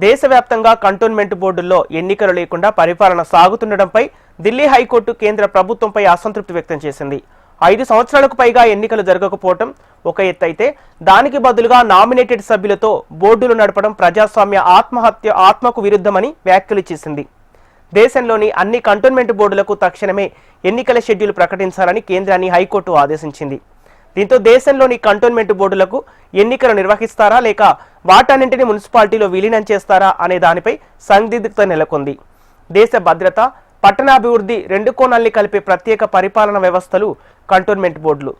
దేశవ్యాప్తంగా కంటోన్మెంట్ బోర్డుల్లో ఎన్నికలు లేకుండా పరిపాలన సాగుతుండటంపై ఢిల్లీ హైకోర్టు కేంద్ర ప్రభుత్వంపై అసంతృప్తి వ్యక్తం చేసింది. 5 సంవత్సరాలకు పైగా ఎన్నికలు జరగకపోవడం ఒక ఎత్తైతే దానికి బదులుగా నామినేటెడ్ సభ్యులతో బోర్డులు నడపడం ప్రజాస్వామ్య ఆత్మకు విరుద్ధమని వ్యాఖ్యలు చేసింది. దేశంలోని అన్ని కంటోన్మెంట్ బోర్డులకు తక్షణమే ఎన్నికల షెడ్యూల్ ప్రకటించాలని కేంద్రాన్ని హైకోర్టు ఆదేశించింది. దీంతో దేశంలోని కంటోన్మెంట్ బోర్డులకు ఎన్నికలు నిర్వహిస్తారా లేక వాటన్నింటినీ మున్సిపాలిటీలో విలీనం చేస్తారా అనే దానిపై సందిగ్ధత నెలకొంది. దేశ భద్రత, పట్టణాభివృద్ధి రెండు కోణాల్ని కలిపే ప్రత్యేక పరిపాలన వ్యవస్థలు కంటోన్మెంట్ బోర్డులు.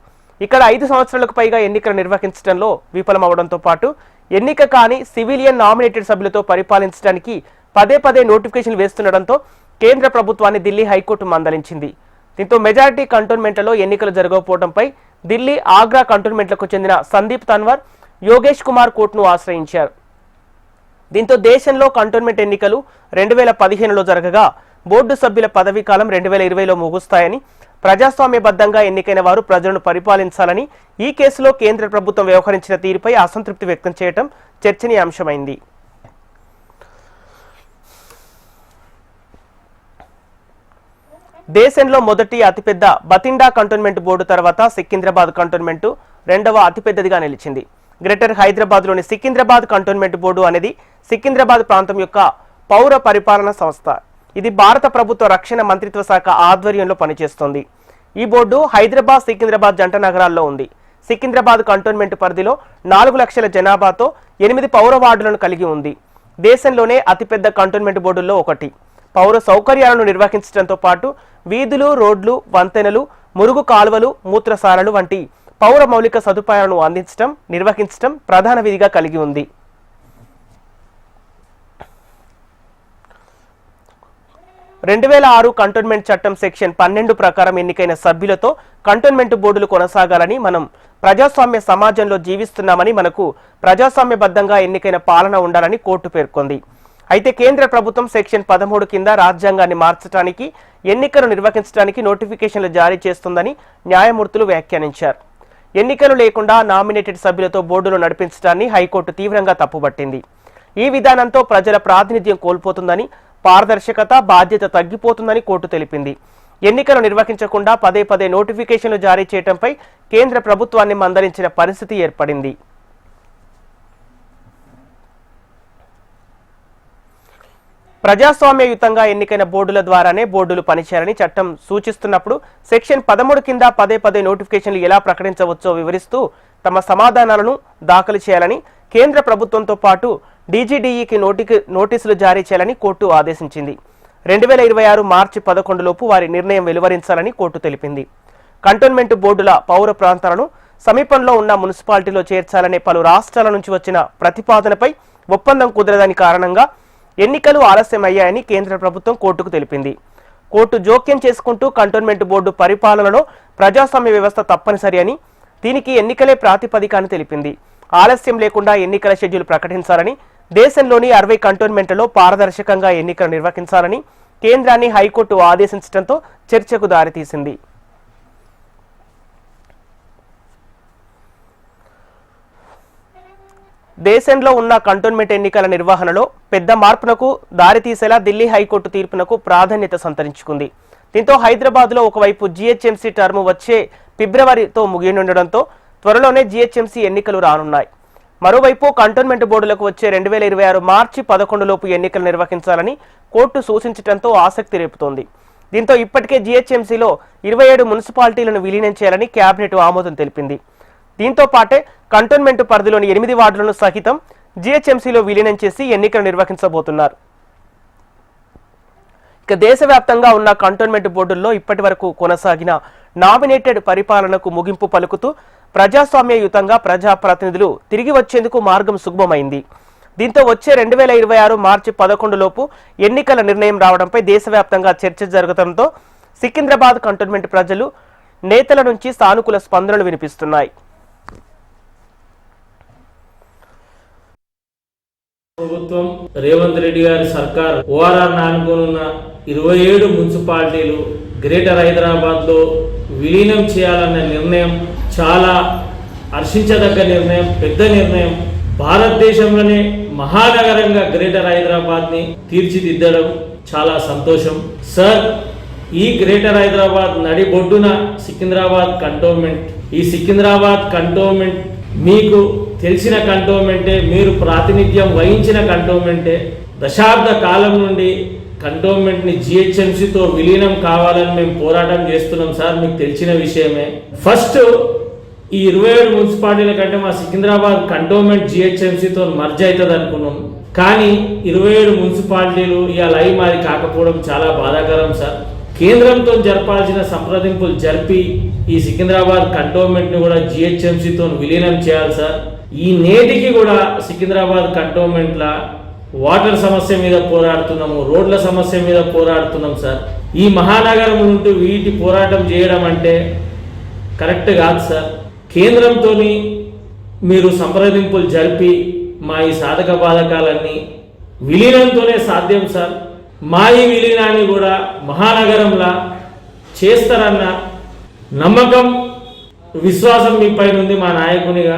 ఇక్కడ 5 సంవత్సరాలకు పైగా ఎన్నికలు నిర్వహించడంలో విఫలమవడంతో పాటు ఎన్నిక కాని సివిలియన్ నామినేటెడ్ సభ్యులతో పరిపాలించడానికి పదే నోటిఫికేషన్ వేస్తుండటంతో కేంద్ర ప్రభుత్వాన్ని ఢిల్లీ హైకోర్టు మందలించింది. దీంతో మెజారిటీ కంటోన్మెంట్లలో ఎన్నికలు జరగకపోవడంపై ఢిల్లీ, ఆగ్రా కంటోన్మెంట్లకు చెందిన సందీప్ తన్వర్, యోగేష్ కుమార్ కోర్టును ఆశ్రయించారు. దీంతో దేశంలో కంటోన్మెంట్ ఎన్నికలు 2015లో జరగగా బోర్డు సభ్యుల పదవీ కాలం 2020లో ముగుస్తాయని, ప్రజాస్వామ్యబద్ధంగా ఎన్నికైన వారు ప్రజలను పరిపాలించాలని ఈ కేసులో కేంద్ర ప్రభుత్వం వ్యవహరించిన తీరుపై అసంతృప్తి వ్యక్తం చేయడం చర్చనీయాంశమైంది. దేశంలో మొదటి అతిపెద్ద బతిండా కంటోన్మెంట్ బోర్డు తర్వాత సికింద్రాబాద్ కంటోన్మెంట్ రెండవ అతిపెద్దదిగా నిలిచింది. గ్రేటర్ హైదరాబాద్లోని సికింద్రాబాద్ కంటోన్మెంట్ బోర్డు అనేది సికింద్రాబాద్ ప్రాంతం యొక్క పౌర పరిపాలన సంస్థ. ఇది భారత ప్రభుత్వ రక్షణ మంత్రిత్వ శాఖ ఆధ్వర్యంలో పనిచేస్తోంది. ఈ బోర్డు హైదరాబాద్, సికింద్రాబాద్ జంట నగరాల్లో ఉంది. సికింద్రాబాద్ కంటోన్మెంట్ పరిధిలో 4 లక్షల జనాభాతో 8 పౌర వార్డులను కలిగి ఉంది. దేశంలోనే అతిపెద్ద కంటోన్మెంట్ బోర్డుల్లో ఒకటి. పౌర సౌకర్యాలను నిర్వహించడంతో పాటు వీధులు, రోడ్లు, వంతెనలు, మురుగు కాలువలు, మూత్రశాలలు వంటి పౌర మౌలిక సదుపాయాలను అందించడం, నిర్వహించడం ప్రధాన విధిగా కలిగి ఉంది. కంటోన్మెంట్ చట్టం సెక్షన్ 12 ప్రకారం ఎన్నికైన సభ్యులతో కంటోన్మెంట్ బోర్డులు కొనసాగాలని, మనం ప్రజాస్వామ్య సమాజంలో జీవిస్తున్నామని, మనకు ప్రజాస్వామ్యబద్ధంగా ఎన్నికైన పాలన ఉండాలని కోర్టు పేర్కొంది. అయితే కేంద్ర ప్రభుత్వం సెక్షన్ 13 కింద రాజ్యాంగాన్ని మార్చడానికి, ఎన్నికలు నిర్వహించడానికి నోటిఫికేషన్లు జారీ చేస్తుందని న్యాయమూర్తులు వ్యాఖ్యానించారు. ఎన్నికలు లేకుండా నామినేటెడ్ సభ్యులతో బోర్డులు నడిపించడాన్ని హైకోర్టు తీవ్రంగా తప్పుపట్టింది. ఈ విధానంతో ప్రజల ప్రాతినిధ్యం కోల్పోతుందని, పారదర్శకత, బాధ్యత తగ్గిపోతుందని కోర్టు తెలిపింది. ఎన్నికలు నిర్వహించకుండా పదే నోటిఫికేషన్లు జారీ చేయడంపై కేంద్ర ప్రభుత్వాన్ని మందలించిన పరిస్థితి ఏర్పడింది. ప్రజాస్వామ్యయుతంగా ఎన్నికైన బోర్డుల ద్వారానే బోర్డులు పనిచేయాలని చట్టం సూచిస్తున్నప్పుడు సెక్షన్ 13 కింద పదే నోటిఫికేషన్లు ఎలా ప్రకటించవచ్చో వివరిస్తూ తమ సమాధానాలను దాఖలు చేయాలని, కేంద్ర ప్రభుత్వంతో పాటు డీజీడీఈకి నోటీసులు జారీ చేయాలని కోర్టు ఆదేశించింది. 2026 మార్చి 11 లోపు వారి నిర్ణయం వెలువరించాలని కోర్టు తెలిపింది. కంటోన్మెంట్ బోర్డుల పౌర ప్రాంతాలను సమీపంలో ఉన్న మున్సిపాలిటీలో చేర్చాలనే పలు రాష్ట్రాల నుంచి వచ్చిన ప్రతిపాదనపై ఒప్పందం కుదరదని కారణంగా ఎన్నికలు ఆలస్యమయ్యాయని కేంద్ర ప్రభుత్వం కోర్టుకు తెలిపింది. కోర్టు జోక్యం చేసుకుంటూ కంటోన్మెంట్ బోర్డు పరిపాలనలో ప్రజాస్వామ్య వ్యవస్థ తప్పనిసరి అని, దీనికి ఎన్నికలే ప్రాతిపదిక అని తెలిపింది. ఆలస్యం లేకుండా ఎన్నికల షెడ్యూల్ ప్రకటించాలని, దేశంలోని 60 కంటోన్మెంట్లలో పారదర్శకంగా ఎన్నికలు నిర్వహించాలని కేంద్రాన్ని హైకోర్టు ఆదేశించడంతో చర్చకు దారితీసింది. దేశంలో ఉన్న కంటోన్మెంట్ ఎన్నికల నిర్వహణలో పెద్ద మార్పునకు దారితీసేలా ఢిల్లీ హైకోర్టు తీర్పునకు ప్రాధాన్యత సంతరించుకుంది. దీంతో హైదరాబాద్లో ఒకవైపు జీహెచ్ఎంసీ టర్మ్ వచ్చే ఫిబ్రవరితో ముగియనుండడంతో త్వరలోనే జీహెచ్ఎంసీ ఎన్నికలు రానున్నాయి. మరోవైపు కంటోన్మెంట్ బోర్డులకు వచ్చే 2026 మార్చి 11 లోపు ఎన్నికలు నిర్వహించాలని కోర్టు సూచించడంతో ఆసక్తి రేపుతోంది. దీంతో ఇప్పటికే జీహెచ్ఎంసీలో 27 మున్సిపాలిటీలను విలీనం చేయాలని కేబినెట్ ఆమోదం తెలిపింది. దీంతో పాటే కంటోన్మెంట్ పరిధిలోని 8 వార్డులను సహితం జీహెచ్ఎంసీలో విలీనం చేసి ఎన్నికలు నిర్వహించబోతున్నారు. ఇక దేశవ్యాప్తంగా ఉన్న కంటోన్మెంట్ బోర్డుల్లో ఇప్పటి వరకు కొనసాగిన నామినేటెడ్ పరిపాలనకు ముగింపు పలుకుతూ ప్రజాస్వామ్యయుతంగా ప్రజాప్రతినిధులు తిరిగి వచ్చేందుకు మార్గం సుగమమైంది. దీంతో వచ్చే 2026 మార్చి 11 లోపు ఎన్నికల నిర్ణయం రావడంపై దేశవ్యాప్తంగా చర్చ జరగడంతో సికింద్రాబాద్ కంటోన్మెంట్ ప్రజలు, నేతల నుంచి సానుకూల స్పందనలు వినిపిస్తున్నాయి. ప్రభుత్వం రేవంత్ రెడ్డి గారి సర్కార్ ఓఆర్ఆర్ అనుకున్న 27 మున్సిపాలిటీలు గ్రేటర్ హైదరాబాద్ లో విలీనం చేయాలన్న నిర్ణయం చాలా హర్షించదగ్గ నిర్ణయం, పెద్ద నిర్ణయం. భారతదేశంలోనే మహానగరంగా గ్రేటర్ హైదరాబాద్ని తీర్చిదిద్దడం చాలా సంతోషం సార్. ఈ గ్రేటర్ హైదరాబాద్ నడిబొడ్డున సికింద్రాబాద్ కంటోన్మెంట్. ఈ సికింద్రాబాద్ కంటోన్మెంట్ మీకు తెలిసిన కంటోన్మెంటే, మీరు ప్రాతినిధ్యం వహించిన కంటోన్మెంటే. దశాబ్ద కాలం నుండి కంటోన్మెంట్ని జిహెచ్ఎంసీతో విలీనం కావాలని మేము పోరాటం చేస్తున్నాం సార్, మీకు తెలిసిన విషయమే. ఫస్ట్ ఈ 27 మున్సిపాలిటీల కంటే మా సికింద్రాబాద్ కంటోన్మెంట్ జిహెచ్ఎంసీతో మర్జ్ అవుతుంది అనుకున్నాం. కానీ 27 మున్సిపాలిటీలు ఇవాళ అయి మాది కాకపోవడం చాలా బాధాకరం సార్. కేంద్రంతో జరపాల్సిన సంప్రదింపులు జరిపి ఈ సికింద్రాబాద్ కంటోన్మెంట్ని కూడా జిహెచ్ఎంసీతో విలీనం చేయాలి సార్. ఈ నేటికి కూడా సికింద్రాబాద్ కంటోన్మెంట్లా వాటర్ సమస్య మీద పోరాడుతున్నాము, రోడ్ల సమస్య మీద పోరాడుతున్నాం సార్. ఈ మహానగరం నుండి వీటి పోరాటం చేయడం అంటే కరెక్ట్ కాదు సార్. కేంద్రంతో మీరు సంప్రదింపులు జరిపి మా ఈ సాధక బాధకాలన్నీ విలీనంతోనే సాధ్యం సార్. మా ఈ విలీనాన్ని కూడా మహానగరంలా చేస్తారన్న నమ్మకం, విశ్వాసం మీ పైన ఉంది మా నాయకునిగా.